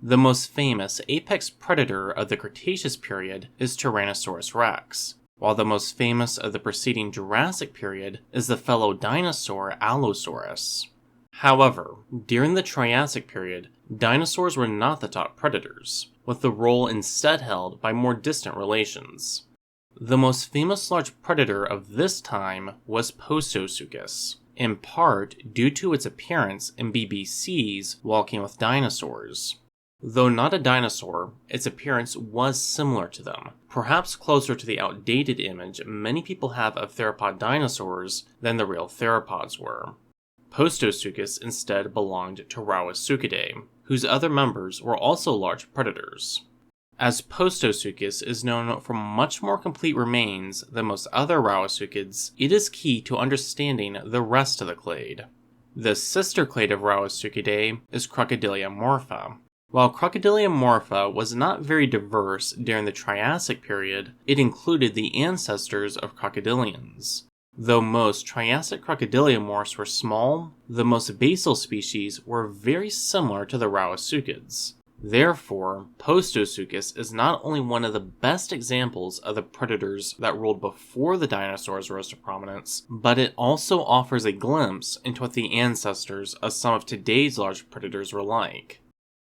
The most famous apex predator of the Cretaceous period is Tyrannosaurus rex, while the most famous of the preceding Jurassic period is the fellow dinosaur Allosaurus. However, during the Triassic period, dinosaurs were not the top predators, with the role instead held by more distant relations. The most famous large predator of this time was Postosuchus, in part due to its appearance in BBC's Walking with Dinosaurs. Though not a dinosaur, its appearance was similar to them, perhaps closer to the outdated image many people have of theropod dinosaurs than the real theropods were. Postosuchus instead belonged to rauisuchidae, whose other members were also large predators. As Postosuchus is known for much more complete remains than most other rauisuchids, it is key to understanding the rest of the clade. The sister clade of rauisuchidae is Crocodiliomorpha. While Crocodiliomorpha was not very diverse during the Triassic period, it included the ancestors of Crocodilians. Though most Triassic crocodiliomorphs were small, the most basal species were very similar to the rauisuchids. Therefore, Postosuchus is not only one of the best examples of the predators that ruled before the dinosaurs rose to prominence, but it also offers a glimpse into what the ancestors of some of today's large predators were like.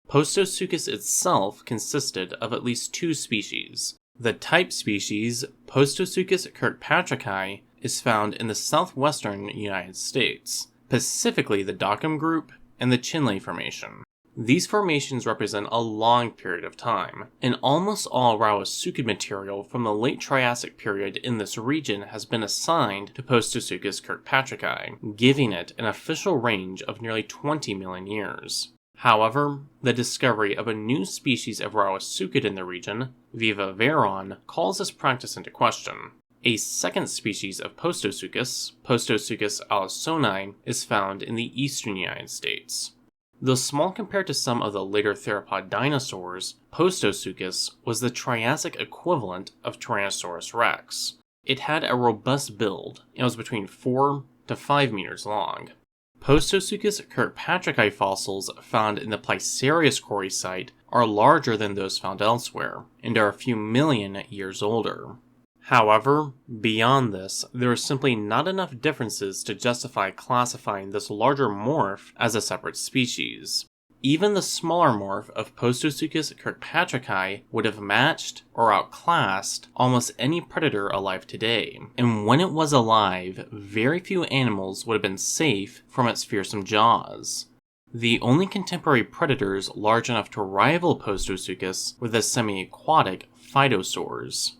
Postosuchus itself consisted of at least two species. The type species, Postosuchus kirkpatricki, is found in the southwestern United States, specifically the Dockham Group and the Chinle Formation. These formations represent a long period of time, and almost all rauisuchid material from the late Triassic period in this region has been assigned to Postosuchus kirkpatricki, giving it an official range of nearly 20 million years. However, the discovery of a new species of rauisuchid in the region, Vivaveron, calls this practice into question. A second species of Postosuchus, Postosuchus allisoni, is found in the eastern United States. Though small compared to some of the later theropod dinosaurs, Postosuchus was the Triassic equivalent of Tyrannosaurus rex. It had a robust build and was between 4 to 5 meters long. Postosuchus kirkpatricki fossils found in the Pleistarius quarry site are larger than those found elsewhere, and are a few million years older. However, beyond this, there are simply not enough differences to justify classifying this larger morph as a separate species. Even the smaller morph of Postosuchus kirkpatricki would have matched or outclassed almost any predator alive today, and when it was alive, very few animals would have been safe from its fearsome jaws. The only contemporary predators large enough to rival Postosuchus were the semi-aquatic phytosaurs.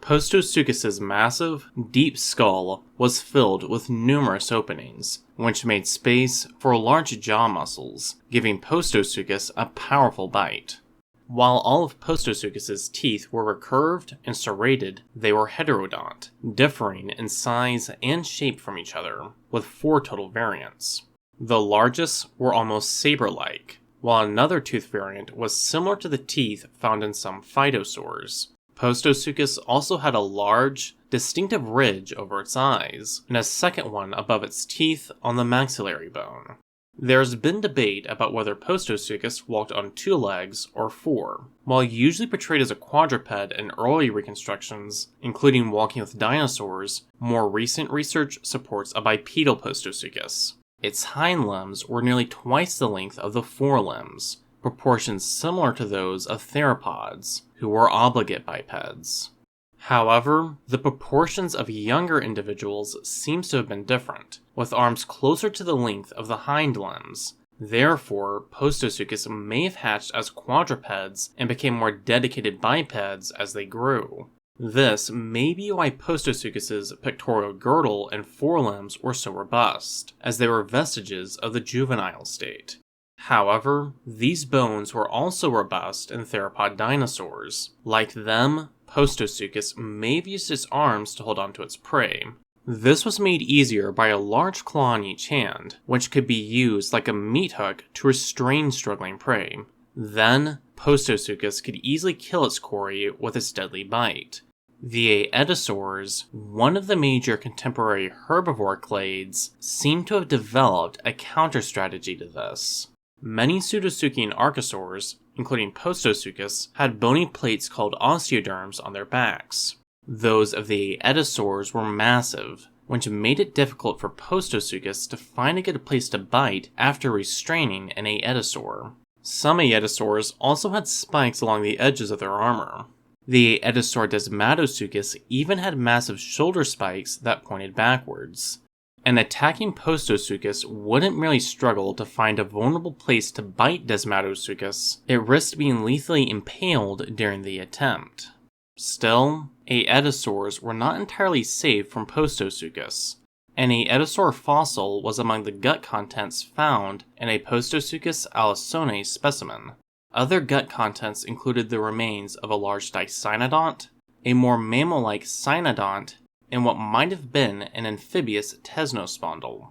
Postosuchus's massive, deep skull was filled with numerous openings, which made space for large jaw muscles, giving Postosuchus a powerful bite. While all of Postosuchus's teeth were recurved and serrated, they were heterodont, differing in size and shape from each other, with 4 total variants. The largest were almost saber-like, while another tooth variant was similar to the teeth found in some phytosaurs. Postosuchus also had a large, distinctive ridge over its eyes, and a second one above its teeth on the maxillary bone. There has been debate about whether Postosuchus walked on 2 legs or 4. While usually portrayed as a quadruped in early reconstructions, including Walking with Dinosaurs, more recent research supports a bipedal Postosuchus. Its hind limbs were nearly twice the length of the forelimbs, proportions similar to those of theropods, who were obligate bipeds. However, the proportions of younger individuals seems to have been different, with arms closer to the length of the hind limbs. Therefore, Postosuchus may have hatched as quadrupeds and became more dedicated bipeds as they grew. This may be why Postosuchus's pectoral girdle and forelimbs were so robust, as they were vestiges of the juvenile state. However, these bones were also robust in theropod dinosaurs. Like them, Postosuchus may have used its arms to hold onto its prey. This was made easier by a large claw in each hand, which could be used like a meat hook to restrain struggling prey. Then, Postosuchus could easily kill its quarry with its deadly bite. The Aedosaurs, one of the major contemporary herbivore clades, seem to have developed a counter-strategy to this. Many pseudosuchian archosaurs, including Postosuchus, had bony plates called osteoderms on their backs. Those of the aedosaurs were massive, which made it difficult for Postosuchus to find a good place to bite after restraining an aedosaur. Some aedosaurs also had spikes along the edges of their armor. The aedosaur Desmatosuchus even had massive shoulder spikes that pointed backwards. An attacking Postosuchus wouldn't merely struggle to find a vulnerable place to bite Desmatosuchus, it risked being lethally impaled during the attempt. Still, aedosaurs were not entirely safe from Postosuchus. An aedosaur fossil was among the gut contents found in a Postosuchus alisone specimen. Other gut contents included the remains of a large dicynodont, a more mammal-like cynodont, and what might have been an amphibious tesnospondyle.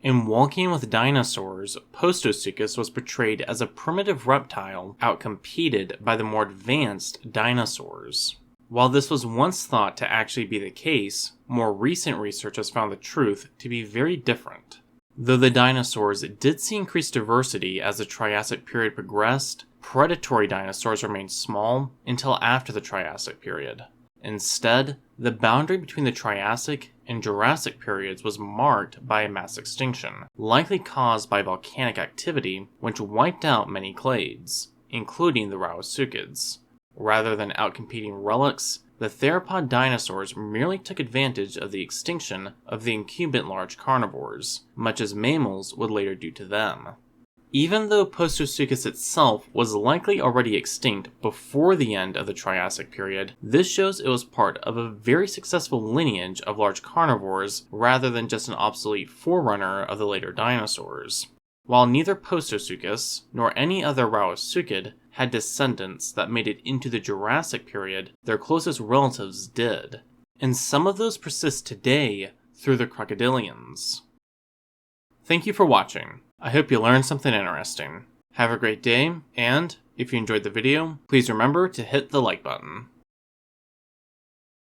In Walking with Dinosaurs, Postosuchus was portrayed as a primitive reptile outcompeted by the more advanced dinosaurs. While this was once thought to actually be the case, more recent research has found the truth to be very different. Though the dinosaurs did see increased diversity as the Triassic period progressed, predatory dinosaurs remained small until after the Triassic period. Instead, the boundary between the Triassic and Jurassic periods was marked by a mass extinction, likely caused by volcanic activity which wiped out many clades, including the rauisuchids. Rather than outcompeting relics, the theropod dinosaurs merely took advantage of the extinction of the incumbent large carnivores, much as mammals would later do to them. Even though Postosuchus itself was likely already extinct before the end of the Triassic period, this shows it was part of a very successful lineage of large carnivores rather than just an obsolete forerunner of the later dinosaurs. While neither Postosuchus nor any other rauisuchid had descendants that made it into the Jurassic period, their closest relatives did. And some of those persist today through the Crocodilians. Thank you for watching. I hope you learned something interesting. Have a great day, and if you enjoyed the video, please remember to hit the like button.